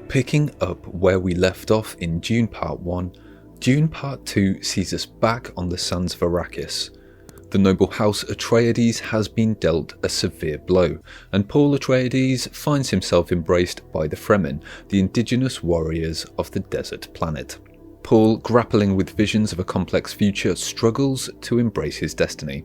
Picking up where we left off in Dune Part 1, Dune Part 2 sees us back on the sands of Arrakis. The noble house Atreides has been dealt a severe blow, and Paul Atreides finds himself embraced by the Fremen, the indigenous warriors of the desert planet. Paul, grappling with visions of a complex future, struggles to embrace his destiny.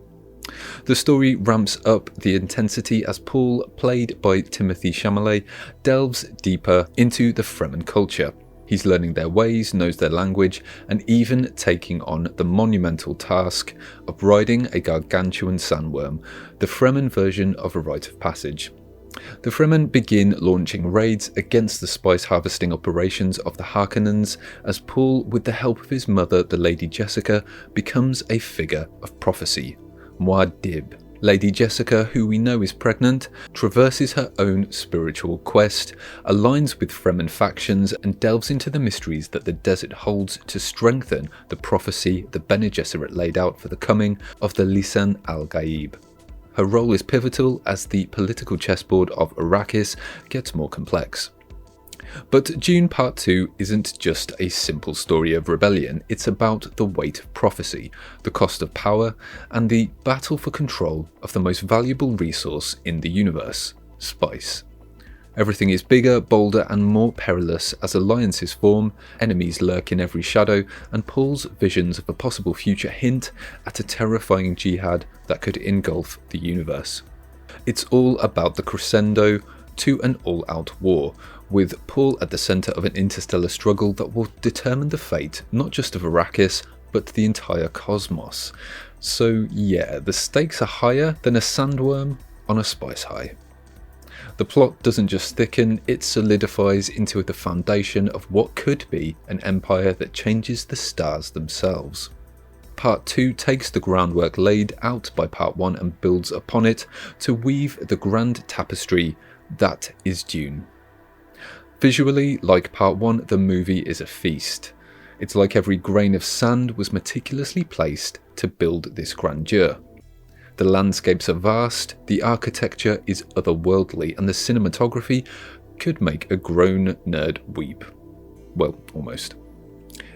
The story ramps up the intensity as Paul, played by Timothée Chalamet, delves deeper into the Fremen culture. He's learning their ways, knows their language, and even taking on the monumental task of riding a gargantuan sandworm, the Fremen version of a rite of passage. The Fremen begin launching raids against the spice harvesting operations of the Harkonnens as Paul, with the help of his mother, the Lady Jessica, becomes a figure of prophecy. Muad'Dib. Lady Jessica, who we know is pregnant, traverses her own spiritual quest, aligns with Fremen factions, and delves into the mysteries that the desert holds to strengthen the prophecy the Bene Gesserit laid out for the coming of the Lisan al-Gaib. Her role is pivotal as the political chessboard of Arrakis gets more complex. But Dune Part 2 isn't just a simple story of rebellion, it's about the weight of prophecy, the cost of power, and the battle for control of the most valuable resource in the universe, spice. Everything is bigger, bolder, and more perilous as alliances form, enemies lurk in every shadow, and Paul's visions of a possible future hint at a terrifying jihad that could engulf the universe. It's all about the crescendo to an all-out war, with Paul at the centre of an interstellar struggle that will determine the fate not just of Arrakis, but the entire cosmos. So yeah, the stakes are higher than a sandworm on a spice high. The plot doesn't just thicken, it solidifies into the foundation of what could be an empire that changes the stars themselves. Part 2 takes the groundwork laid out by Part 1 and builds upon it to weave the grand tapestry that is Dune. Visually, like Part 1, the movie is a feast. It's like every grain of sand was meticulously placed to build this grandeur. The landscapes are vast, the architecture is otherworldly, and the cinematography could make a grown nerd weep. Well, almost.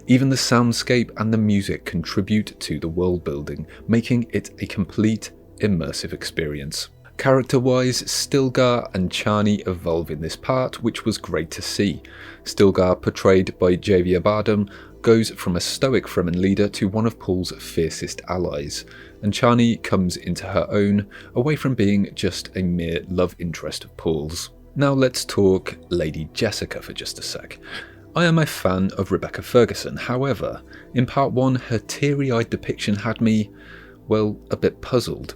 Even the soundscape and the music contribute to the world building, making it a complete, immersive experience. Character-wise, Stilgar and Chani evolve in this part, which was great to see. Stilgar, portrayed by Javier Bardem, goes from a stoic Fremen leader to one of Paul's fiercest allies, and Chani comes into her own, away from being just a mere love interest of Paul's. Now let's talk Lady Jessica for just a sec. I am a fan of Rebecca Ferguson, however, in Part 1 her teary-eyed depiction had me, well, a bit puzzled.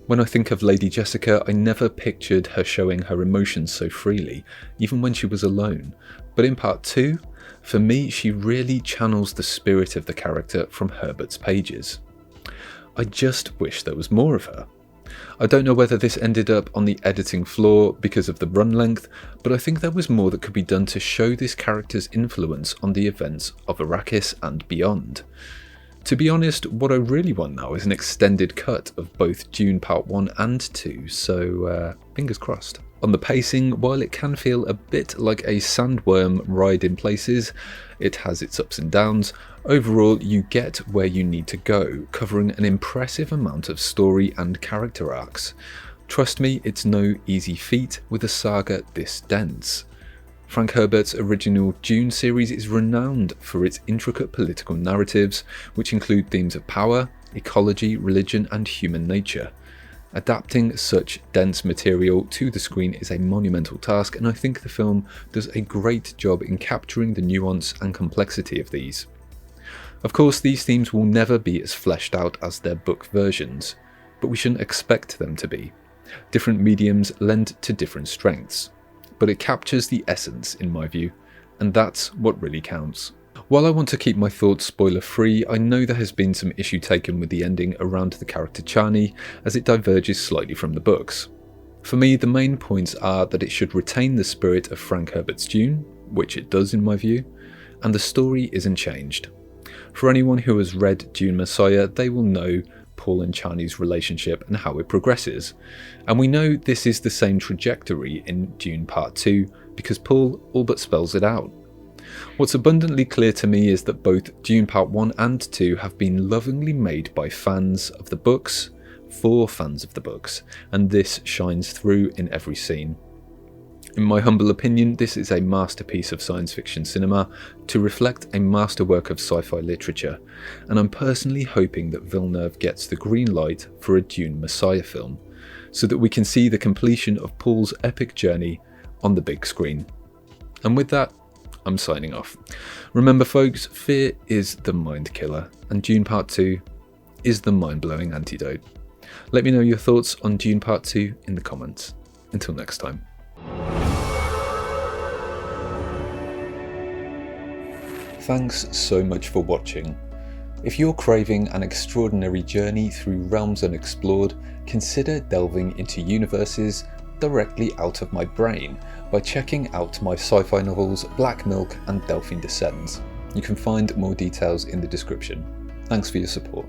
When I think of Lady Jessica, I never pictured her showing her emotions so freely, even when she was alone. But in Part 2, for me, she really channels the spirit of the character from Herbert's pages. I just wish there was more of her. I don't know whether this ended up on the editing floor because of the run length, but I think there was more that could be done to show this character's influence on the events of Arrakis and beyond. To be honest, what I really want now is an extended cut of both Dune Part 1 and 2, so fingers crossed. On the pacing, while it can feel a bit like a sandworm ride in places, it has its ups and downs. Overall, you get where you need to go, covering an impressive amount of story and character arcs. Trust me, it's no easy feat with a saga this dense. Frank Herbert's original Dune series is renowned for its intricate political narratives, which include themes of power, ecology, religion, and human nature. Adapting such dense material to the screen is a monumental task, and I think the film does a great job in capturing the nuance and complexity of these. Of course, these themes will never be as fleshed out as their book versions, but we shouldn't expect them to be. Different mediums lend to different strengths, but it captures the essence in my view, and that's what really counts. While I want to keep my thoughts spoiler free, I know there has been some issue taken with the ending around the character Chani, as it diverges slightly from the books. For me, the main points are that it should retain the spirit of Frank Herbert's Dune, which it does in my view, and the story isn't changed. For anyone who has read Dune Messiah, they will know Paul and Chani's relationship and how it progresses, and we know this is the same trajectory in Dune Part 2, because Paul all but spells it out. What's abundantly clear to me is that both Dune Part 1 and 2 have been lovingly made by fans of the books, for fans of the books, and this shines through in every scene. In my humble opinion, this is a masterpiece of science fiction cinema to reflect a masterwork of sci-fi literature, and I'm personally hoping that Villeneuve gets the green light for a Dune Messiah film, so that we can see the completion of Paul's epic journey on the big screen. And with that, I'm signing off. Remember folks, fear is the mind killer, and Dune Part 2 is the mind-blowing antidote. Let me know your thoughts on Dune Part 2 in the comments. Until next time. Thanks so much for watching. If you're craving an extraordinary journey through realms unexplored, consider delving into universes directly out of my brain by checking out my sci-fi novels Black Milk and Delphine Descends. You can find more details in the description. Thanks for your support.